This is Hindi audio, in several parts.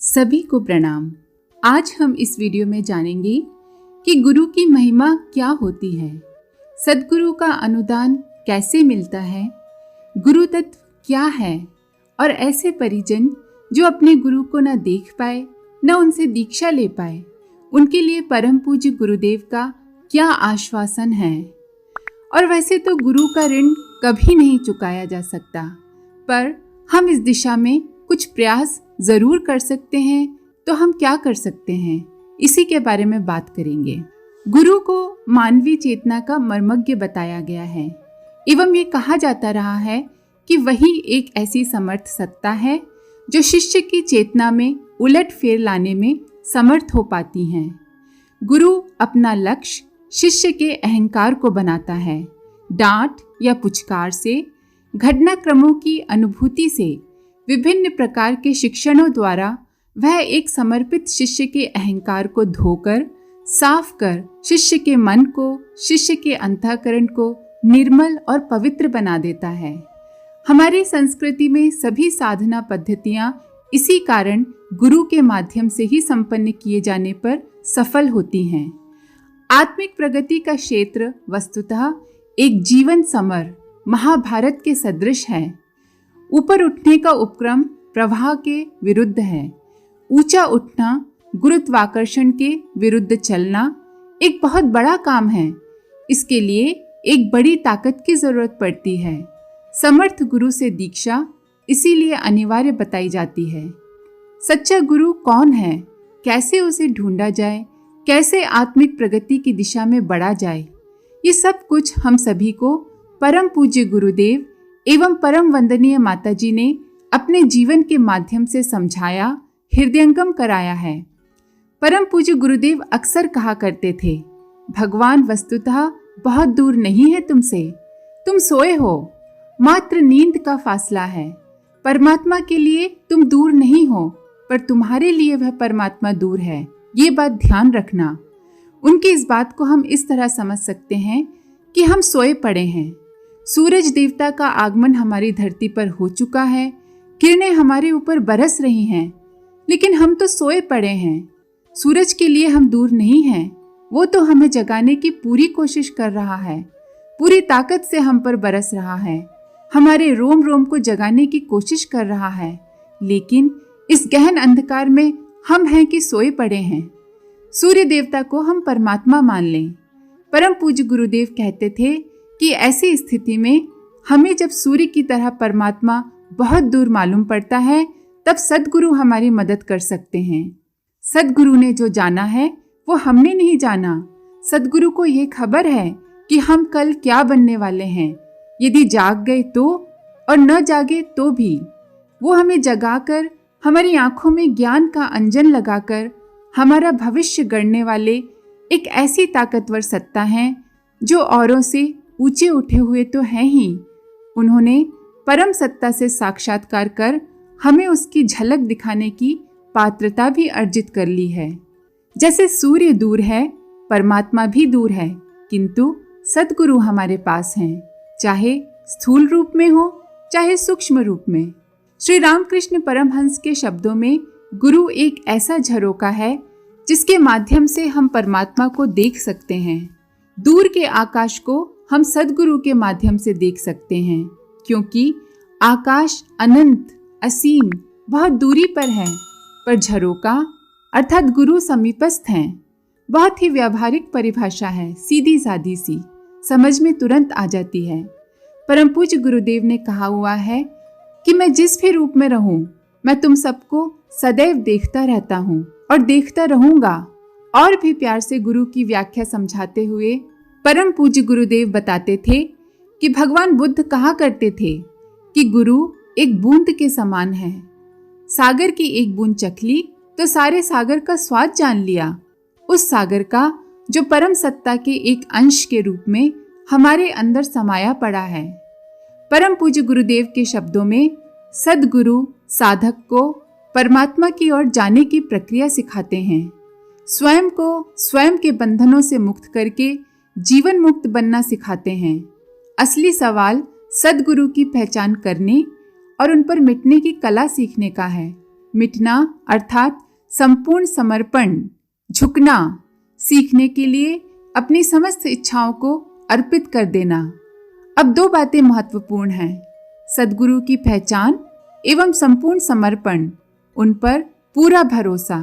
सभी को प्रणाम। आज हम इस वीडियो में जानेंगे कि गुरु की महिमा क्या होती है, सद्गुरु का अनुदान कैसे मिलता है, गुरु तत्व क्या है और ऐसे परिजन जो अपने गुरु को न देख पाए न उनसे दीक्षा ले पाए, उनके लिए परम पूज्य गुरुदेव का क्या आश्वासन है। और वैसे तो गुरु का ऋण कभी नहीं चुकाया जा सकता, पर हम इस दिशा में कुछ प्रयास जरूर कर सकते हैं। तो हम क्या कर सकते हैं, इसी के बारे में बात करेंगे। गुरु को मानवीय चेतना का मर्मज्ञ बताया गया है एवं ये कहा जाता रहा है कि वही एक ऐसी समर्थ सत्ता है जो शिष्य की चेतना में उलट फेर लाने में समर्थ हो पाती हैं। गुरु अपना लक्ष्य शिष्य के अहंकार को बनाता है। डांट या पुचकार से, घटनाक्रमों की अनुभूति से, विभिन्न प्रकार के शिक्षणों द्वारा वह एक समर्पित शिष्य के अहंकार को धोकर, साफ कर शिष्य के मन को, शिष्य के अंतःकरण को निर्मल और पवित्र बना देता है। हमारी संस्कृति में सभी साधना पद्धतियां इसी कारण गुरु के माध्यम से ही संपन्न किए जाने पर सफल होती हैं। आत्मिक प्रगति का क्षेत्र वस्तुतः एक जीवन समर महाभारत के सदृश है। ऊपर उठने का उपक्रम प्रवाह के विरुद्ध है। ऊंचा उठना, गुरुत्वाकर्षण के विरुद्ध चलना एक बहुत बड़ा काम है। इसके लिए एक बड़ी ताकत की जरूरत पड़ती है। समर्थ गुरु से दीक्षा इसीलिए अनिवार्य बताई जाती है। सच्चा गुरु कौन है, कैसे उसे ढूंढा जाए, कैसे आत्मिक प्रगति की दिशा में बढ़ा जाए, ये सब कुछ हम सभी को परम पूज्य गुरुदेव एवं परम वंदनीय माताजी ने अपने जीवन के माध्यम से समझाया, हृदयंगम कराया है। परम पूज्य गुरुदेव अक्सर कहा करते थे, भगवान वस्तुतः बहुत दूर नहीं है तुमसे, तुम सोए हो, मात्र नींद का फासला है। परमात्मा के लिए तुम दूर नहीं हो, पर तुम्हारे लिए वह परमात्मा दूर है, ये बात ध्यान रखना। उनकी इस बात को हम इस तरह समझ सकते हैं कि हम सोए पड़े हैं। सूरज देवता का आगमन हमारी धरती पर हो चुका है, किरणें हमारे ऊपर बरस रही हैं, लेकिन हम तो सोए पड़े हैं। सूरज के लिए हम दूर नहीं हैं, वो तो हमें जगाने की पूरी कोशिश कर रहा है, पूरी ताकत से हम पर बरस रहा है, हमारे रोम रोम को जगाने की कोशिश कर रहा है। लेकिन इस गहन अंधकार में हम हैं कि सोए पड़े हैं। सूर्य देवता को हम परमात्मा मान लें। परम पूज्य गुरुदेव कहते थे कि ऐसी स्थिति में हमें जब सूर्य की तरह परमात्मा बहुत दूर मालूम पड़ता है, तब सद्गुरु हमारी मदद कर सकते हैं। सद्गुरु ने जो जाना है वो हमने नहीं जाना। सद्गुरु को ये खबर है कि हम कल क्या बनने वाले हैं। यदि जाग गए तो, और न जागे तो भी वो हमें जगाकर, हमारी आंखों में ज्ञान का अंजन लगाकर हमारा भविष्य गढ़ने वाले एक ऐसी ताकतवर सत्ता है जो औरों से ऊंचे उठे हुए तो हैं ही, उन्होंने परम सत्ता से साक्षात्कार कर हमें उसकी झलक दिखाने की पात्रता भी अर्जित कर ली है। जैसे सूर्य दूर है, परमात्मा भी दूर है, किंतु सद्गुरु हमारे पास हैं, चाहे स्थूल रूप में हो चाहे सूक्ष्म रूप में। श्री रामकृष्ण परमहंस के शब्दों में गुरु एक ऐसा झरोका है जिसके माध्यम से हम परमात्मा को देख सकते हैं। दूर के आकाश को हम सद्गुरु के माध्यम से देख सकते हैं, क्योंकि आकाश अनंत असीम बहुत दूरी पर है, पर झरोका अर्थात गुरु समीपस्थ हैं। बहुत ही व्यावहारिक परिभाषा है, सीधी सादी सी, समझ में तुरंत आ जाती है। परम पूज्य गुरुदेव ने कहा हुआ है कि मैं जिस भी रूप में रहूं, मैं तुम सबको सदैव देखता रहता हूं और देखता रहूंगा। और भी प्यार से गुरु की व्याख्या समझाते हुए परम पूज्य गुरुदेव बताते थे कि भगवान बुद्ध कहा करते थे कि गुरु एक बूंद के समान है। सागर की एक बूंद चखली तो सारे सागर का स्वाद जान लिया। उस सागर का जो परम सत्ता के एक अंश के रूप में हमारे अंदर समाया पड़ा है। परम पूज्य गुरुदेव के शब्दों में सद्गुरु साधक को परमात्मा की ओर जाने की प्रक्रिया सिखाते हैं। स्वयं को स्वयं के बंधनों से मुक्त करके जीवन मुक्त बनना सिखाते हैं। असली सवाल सद्गुरु की पहचान करने और उन पर मिटने की कला सीखने का है। मिटना अर्थात संपूर्ण समर्पण, झुकना, सीखने के लिए अपनी समस्त इच्छाओं को अर्पित कर देना। अब दो बातें महत्वपूर्ण हैं, सद्गुरु की पहचान एवं संपूर्ण समर्पण, उन पर पूरा भरोसा।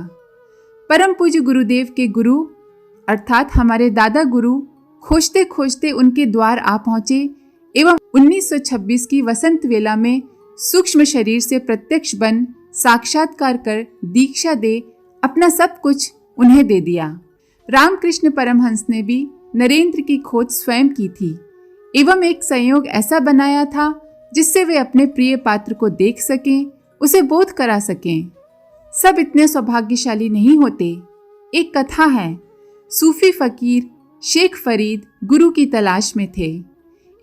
परम पूज्य गुरुदेव के गुरु अर्थात हमारे दादा गुरु खोजते खोजते उनके द्वार आ पहुंचे एवं 1926 की वसंत वेला में सूक्ष्म शरीर से प्रत्यक्ष बन साक्षात्कार कर दीक्षा दे अपना सब कुछ उन्हें दे दिया। रामकृष्ण परमहंस ने भी नरेंद्र की खोज स्वयं की थी एवं एक संयोग ऐसा बनाया था जिससे वे अपने प्रिय पात्र को देख सकें, उसे बोध करा सकें। सब इतने सौभाग्यशाली नहीं होते। एक कथा है, सूफी फकीर शेख फरीद गुरु की तलाश में थे।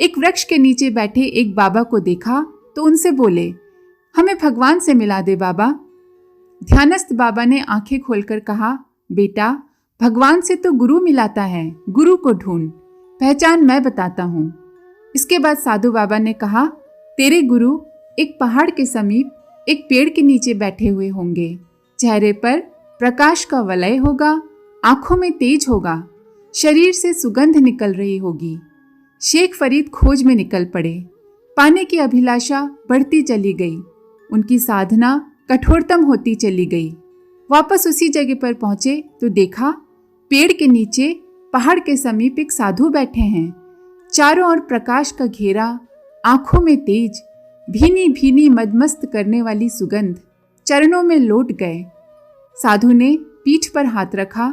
एक वृक्ष के नीचे बैठे एक बाबा को देखा तो उनसे बोले, हमें भगवान से मिला दे बाबा। ध्यानस्थ बाबा ने आंखें खोलकर कहा, बेटा भगवान से तो गुरु मिलाता है, गुरु को ढूंढ, पहचान मैं बताता हूँ। इसके बाद साधु बाबा ने कहा, तेरे गुरु एक पहाड़ के समीप एक पेड़ के नीचे बैठे हुए होंगे, चेहरे पर प्रकाश का वलय होगा, आंखों में तेज होगा, शरीर से सुगंध निकल रही होगी। शेख फरीद खोज में निकल पड़े। पाने की अभिलाषा बढ़ती चली गई, उनकी साधना कठोरतम होती चली गई। वापस उसी जगह पर पहुंचे तो देखा पेड़ के नीचे पहाड़ के समीप एक साधु बैठे हैं। चारों ओर प्रकाश का घेरा, आंखों में तेज, भीनी भीनी मदमस्त करने वाली सुगंध। चरणों में लौट गए। साधु ने पीठ पर हाथ रखा।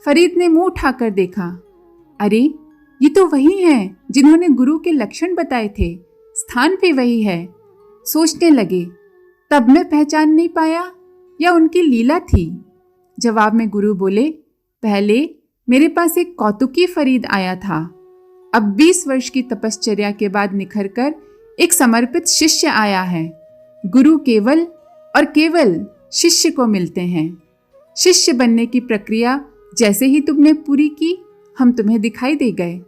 फरीद ने मुंह उठाकर देखा, अरे ये तो वही हैं जिन्होंने गुरु के लक्षण बताए थे, स्थान भी वही है। सोचने लगे, तब मैं पहचान नहीं पाया या उनकी लीला थी। जवाब में गुरु बोले, पहले मेरे पास एक कौतुकी फरीद आया था, अब 20 वर्ष की तपश्चर्या के बाद निखर कर एक समर्पित शिष्य आया है। गुरु केवल और केवल शिष्य को मिलते हैं। शिष्य बनने की प्रक्रिया जैसे ही तुमने पूरी की, हम तुम्हें दिखाई दे गए।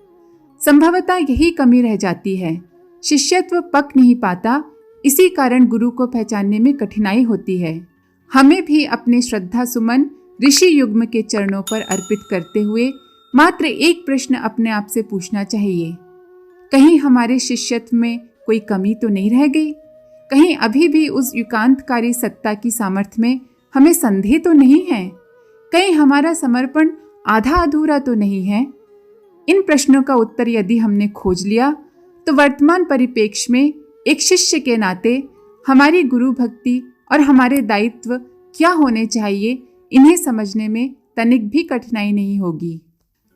संभवतः यही कमी रह जाती है, शिष्यत्व पक नहीं पाता, इसी कारण गुरु को पहचानने में कठिनाई होती है। हमें भी अपने श्रद्धा सुमन ऋषि युग्म के चरणों पर अर्पित करते हुए मात्र एक प्रश्न अपने आप से पूछना चाहिए, कहीं हमारे शिष्यत्व में कोई कमी तो नहीं रह गई? कहीं अभी भी उस युगांतकारी सत्ता की सामर्थ्य में हमें संदेह तो नहीं है? कहीं हमारा समर्पण आधा अधूरा तो नहीं है? इन प्रश्नों का उत्तर यदि हमने खोज लिया तो वर्तमान परिप्रेक्ष्य में एक शिष्य के नाते हमारी गुरु भक्ति और हमारे दायित्व क्या होने चाहिए, इन्हें समझने में तनिक भी कठिनाई नहीं होगी।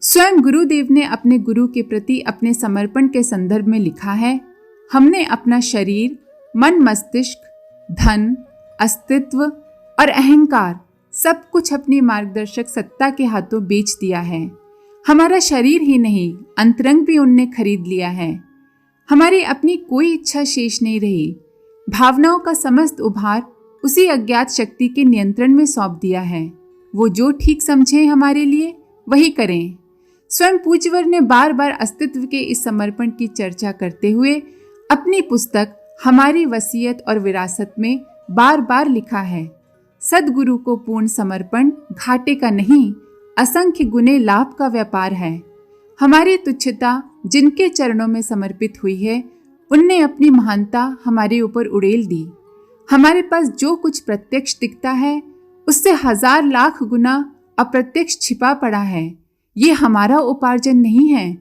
स्वयं गुरुदेव ने अपने गुरु के प्रति अपने समर्पण के संदर्भ में लिखा है, हमने अपना शरीर, मन, मस्तिष्क, धन, अस्तित्व और अहंकार सब कुछ अपनी मार्गदर्शक सत्ता के हाथों बेच दिया है। हमारा शरीर ही नहीं, अंतरंग भी उनने खरीद लिया है। हमारी अपनी कोई इच्छा शेष नहीं रही। भावनाओं का समस्त उभार उसी अज्ञात शक्ति के नियंत्रण में सौंप दिया है। वो जो ठीक समझे हमारे लिए वही करें। स्वयं पूज्यवर ने बार बार अस्तित्व के इस समर्पण की चर्चा करते हुए अपनी पुस्तक हमारी वसीयत और विरासत में बार बार लिखा है, सद्गुरु को पूर्ण समर्पण घाटे का नहीं, असंख्य गुने लाभ का व्यापार है। हमारी तुच्छता जिनके चरणों में समर्पित हुई है, उनने अपनी महानता हमारे ऊपर उड़ेल दी। हमारे पास जो कुछ प्रत्यक्ष दिखता है उससे 1000 लाख गुना अप्रत्यक्ष छिपा पड़ा है। ये हमारा उपार्जन नहीं है,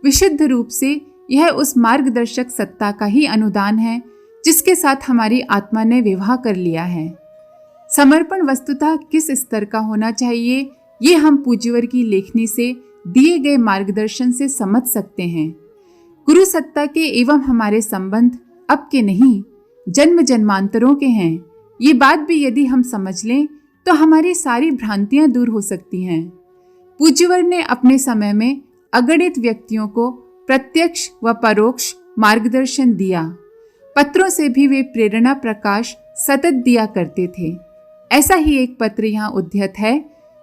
विशुद्ध रूप से यह उस मार्गदर्शक सत्ता का ही अनुदान है जिसके साथ हमारी आत्मा ने विवाह कर लिया है। समर्पण वस्तुतः किस स्तर का होना चाहिए, ये हम पूज्यवर की लेखनी से दिए गए मार्गदर्शन से समझ सकते हैं। गुरु सत्ता के एवं हमारे संबंध अब के नहीं, जन्म जन्मांतरों के हैं। ये बात भी यदि हम समझ लें तो हमारी सारी भ्रांतियां दूर हो सकती हैं। पूज्यवर ने अपने समय में अगणित व्यक्तियों को प्रत्यक्ष व परोक्ष मार्गदर्शन दिया। पत्रों से भी वे प्रेरणा प्रकाश सतत दिया करते थे। ऐसा ही एक पत्र यहाँ उद्धृत है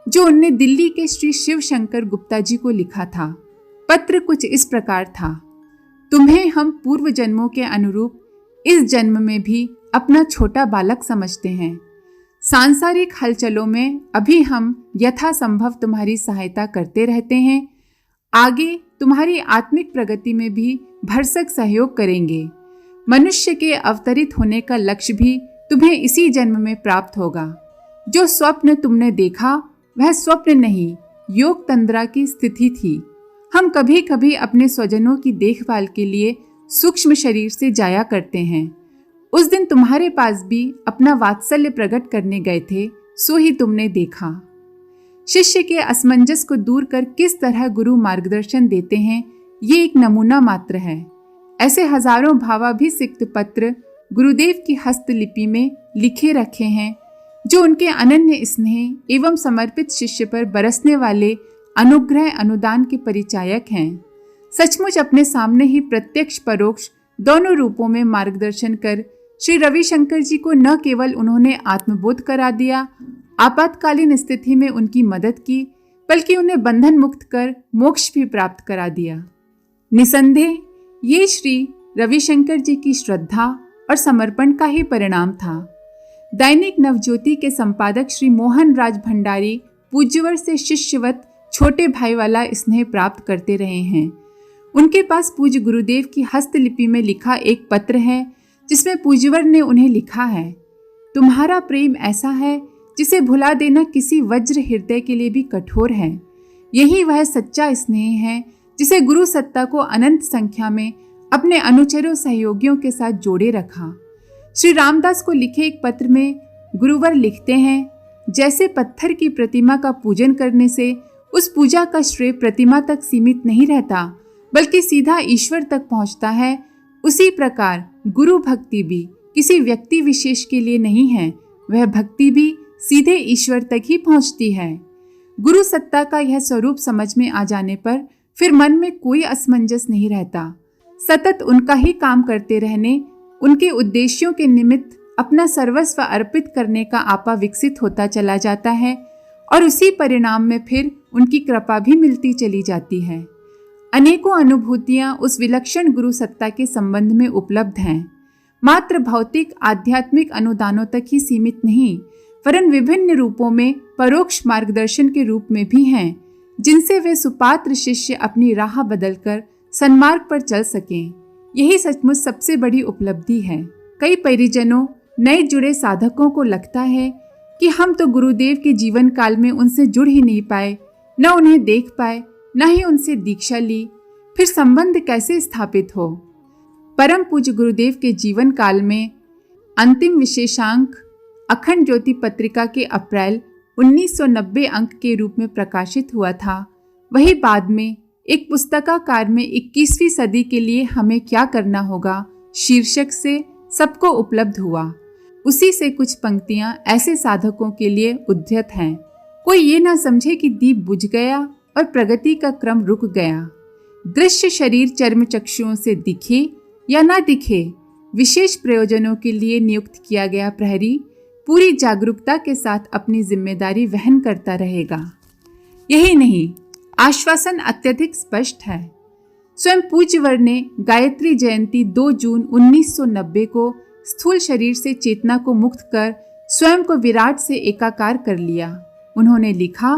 जो उनने दिल्ली के श्री शिव शंकर गुप्ता जी को लिखा था। पत्र कुछ इस प्रकार था, तुम्हें हम पूर्व जन्मों के अनुरूप इस जन्म में भी अपना छोटा बालक समझते हैं। सांसारिक हलचलों में अभी हम यथासंभव तुम्हारी सहायता करते रहते हैं। आगे तुम्हारी आत्मिक प्रगति में भी भरसक सहयोग करेंगे। मनुष्य के अवतरित होने का लक्ष्य भी तुम्हें इसी जन्म में प्राप्त होगा। जो स्वप्न तुमने देखा वह स्वप्न नहीं, योग तंद्रा की स्थिति थी। हम कभी कभी अपने स्वजनों की देखभाल के लिए सूक्ष्म शरीर से जाया करते हैं। उस दिन तुम्हारे पास भी अपना वात्सल्य प्रकट करने गए थे, सो ही तुमने देखा। शिष्य के असमंजस को दूर कर किस तरह गुरु मार्गदर्शन देते हैं, ये एक नमूना मात्र है। ऐसे हजारों भावाभिषिक्त पत्र गुरुदेव की हस्तलिपि में लिखे रखे हैं, जो उनके अनन्य स्नेह एवं समर्पित शिष्य पर बरसने वाले अनुग्रह अनुदान के परिचायक हैं। सचमुच अपने सामने ही प्रत्यक्ष परोक्ष दोनों रूपों में मार्गदर्शन कर श्री रविशंकर जी को न केवल उन्होंने आत्मबोध करा दिया, आपातकालीन स्थिति में उनकी मदद की, बल्कि उन्हें बंधन मुक्त कर मोक्ष भी प्राप्त करा दिया। निसंदेह ये श्री रविशंकर जी की श्रद्धा और समर्पण का ही परिणाम था। दैनिक नवज्योति के संपादक श्री मोहन राज भंडारी पूज्यवर से शिष्यवत छोटे भाई वाला स्नेह प्राप्त करते रहे हैं। उनके पास पूज्य गुरुदेव की हस्तलिपि में लिखा एक पत्र है, जिसमें पूज्यवर ने उन्हें लिखा है, तुम्हारा प्रेम ऐसा है जिसे भुला देना किसी वज्र हृदय के लिए भी कठोर है। यही वह सच्चा स्नेह है जिसे गुरु सत्ता को अनंत संख्या में अपने अनुचरों सहयोगियों के साथ जोड़े रखा। श्री रामदास को लिखे एक पत्र में गुरुवर लिखते हैं, जैसे पत्थर की प्रतिमा का पूजन करने से उस पूजा का श्रेय प्रतिमा तक सीमित नहीं रहता, बल्कि सीधा ईश्वर तक पहुंचता है, उसी प्रकार गुरु भक्ति भी किसी व्यक्ति विशेष के लिए नहीं है, वह भक्ति भी सीधे ईश्वर तक ही पहुंचती है। गुरु सत्ता का यह स्वरूप समझ में आ जाने पर फिर मन में कोई असमंजस नहीं रहता। सतत उनका ही काम करते रहने, उनके उद्देश्यों के निमित्त अपना सर्वस्व अर्पित करने का आपा विकसित होता चला जाता है और उसी परिणाम में फिर उनकी कृपा भी मिलती चली जाती है। अनेकों अनुभूतियां उस विलक्षण गुरु सत्ता के संबंध में उपलब्ध हैं। मात्र भौतिक आध्यात्मिक अनुदानों तक ही सीमित नहीं, वरन विभिन्न रूपों में परोक्ष मार्गदर्शन के रूप में भी हैं, जिनसे वे सुपात्र शिष्य अपनी राह बदलकर सन्मार्ग पर चल सकें। यही सचमुच सबसे बड़ी उपलब्धि है। कई परिजनों, नए जुड़े साधकों को लगता है कि हम तो गुरुदेव के जीवन काल में उनसे जुड़ ही नहीं पाए, न उन्हें देख पाए, न ही उनसे दीक्षा ली, फिर संबंध कैसे स्थापित हो। परम पूज्य गुरुदेव के जीवन काल में अंतिम विशेषांक अखंड ज्योति पत्रिका के अप्रैल 1990 अंक के रूप में प्रकाशित हुआ था। वही बाद में एक पुस्तकाकार में 21वीं सदी के लिए हमें क्या करना होगा शीर्षक से सबको उपलब्ध हुआ। उसी से कुछ पंक्तियां ऐसे साधकों के लिए उद्धृत हैं। कोई ये ना समझे कि दीप बुझ गया और प्रगति का क्रम रुक गया। दृश्य शरीर चर्म चक्षुओं से दिखे या ना दिखे, विशेष प्रयोजनों के लिए नियुक्त किया गया प्रहरी पूरी जागरूकता के साथ अपनी जिम्मेदारी वहन करता रहेगा। यही नहीं, आश्वासन अत्यधिक स्पष्ट है। स्वयं पूज्यवर ने गायत्री जयंती 2 जून 1990 को स्थूल शरीर से चेतना को मुक्त कर स्वयं को विराट से एकाकार कर लिया। उन्होंने लिखा,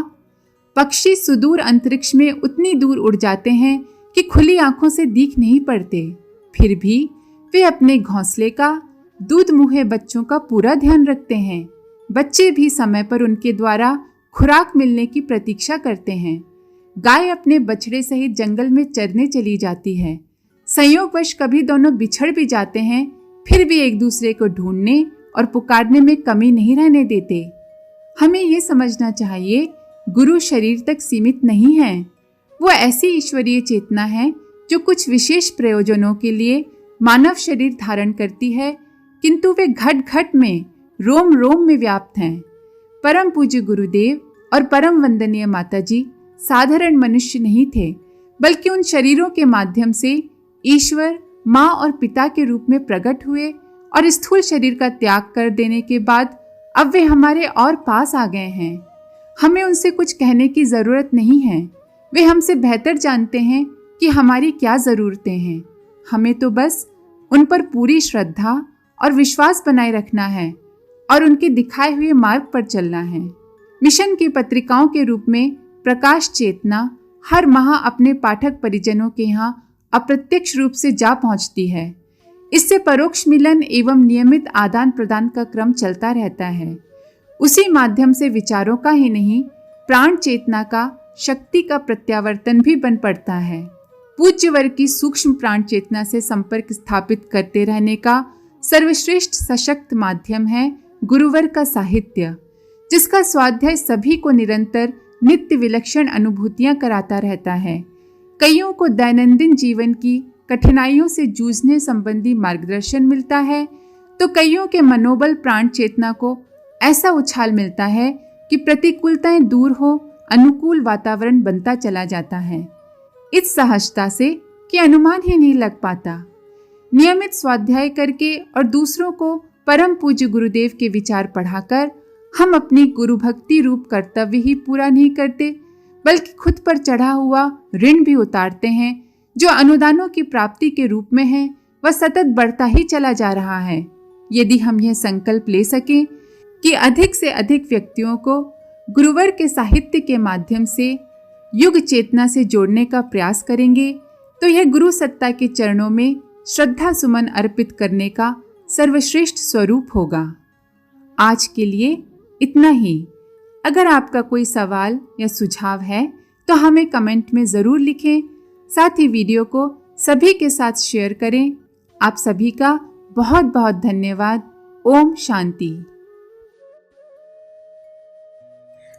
पक्षी सुदूर अंतरिक्ष में उतनी दूर उड़ जाते हैं कि खुली आंखों से दिख नहीं पड़ते, फिर भी वे अपने घोंसले का, दूध मुहे बच्चों का पूरा ध्यान रखते हैं। बच्चे भी समय पर उनके द्वारा खुराक मिलने की प्रतीक्षा करते हैं। गाय अपने बछड़े सहित जंगल में चरने चली जाती है। संयोगवश कभी दोनों बिछड़ भी जाते हैं, फिर भी एक दूसरे को ढूंढने और पुकारने में कमी नहीं रहने देते। हमें ये समझना चाहिए, गुरु शरीर तक सीमित नहीं है। वो ऐसी ईश्वरीय चेतना है जो कुछ विशेष प्रयोजनों के लिए मानव शरीर धारण करती है, किंतु वे घट घट में, रोम रोम में व्याप्त हैं। परम पूज्य गुरुदेव और परम वंदनीय माताजी साधारण मनुष्य नहीं थे, बल्कि उन शरीरों के माध्यम से ईश्वर, माँ और पिता के रूप में प्रकट हुए और स्थूल शरीर का त्याग कर देने के बाद अब वे हमारे और पास आ गए हैं। हमें उनसे कुछ कहने की जरूरत नहीं है। वे हमसे बेहतर जानते हैं कि हमारी क्या जरूरतें हैं। हमें तो बस उन पर पूरी श्रद्धा और विश्वास बनाए रखना है और उनके दिखाए हुए मार्ग पर चलना है। मिशन की पत्रिकाओं के रूप में प्रकाश चेतना हर माह अपने पाठक परिजनों के यहाँ अप्रत्यक्ष रूप से जा पहुंचती है। इससे परोक्ष मिलन एवं नियमित आदान प्रदान का क्रम चलता रहता है। उसी माध्यम से विचारों का ही नहीं, प्राण चेतना का, शक्ति का प्रत्यावर्तन भी बन पड़ता है। पूज्य वर्ग की सूक्ष्म प्राण चेतना से संपर्क स्थापित करते रहने का सर्वश्रेष्ठ सशक्त माध्यम है गुरुवर का साहित्य, जिसका स्वाध्याय सभी को निरंतर नित्य विलक्षण अनुभूतियां कराता रहता है। कईयों को दैनंदिन जीवन की कठिनाइयों से जूझने संबंधी मार्गदर्शन मिलता है, तो कईयों के मनोबल प्राण चेतना को ऐसा उछाल मिलता है कि प्रतिकूलताएं दूर हो, अनुकूल वातावरण बनता चला जाता है। इस सहजता से कि अनुमान ही नहीं लग पाता। नियमित स्वाध्याय करके और दूसरों को परम पूज्य गुरुदेव के विचार पढ़ाकर हम अपनी गुरु भक्ति रूप कर्तव्य ही पूरा नहीं करते, बल्कि खुद पर चढ़ा हुआ ऋण भी उतारते हैं, जो अनुदानों की प्राप्ति के रूप में है वह सतत बढ़ता ही चला जा रहा है। यदि हम यह संकल्प ले सकें कि अधिक से अधिक व्यक्तियों को गुरुवर के साहित्य के माध्यम से युग चेतना से जोड़ने का प्रयास करेंगे, तो यह गुरु सत्ता के चरणों में श्रद्धा सुमन अर्पित करने का सर्वश्रेष्ठ स्वरूप होगा। आज के लिए इतना ही। अगर आपका कोई सवाल या सुझाव है तो हमें कमेंट में ज़रूर लिखें। साथ ही वीडियो को सभी के साथ शेयर करें। आप सभी का बहुत बहुत धन्यवाद। ओम शांति।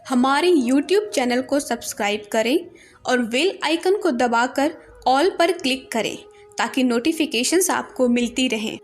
हमारे YouTube चैनल को सब्सक्राइब करें और बेल आइकन को दबाकर ऑल पर क्लिक करें ताकि नोटिफिकेशंस आपको मिलती रहें।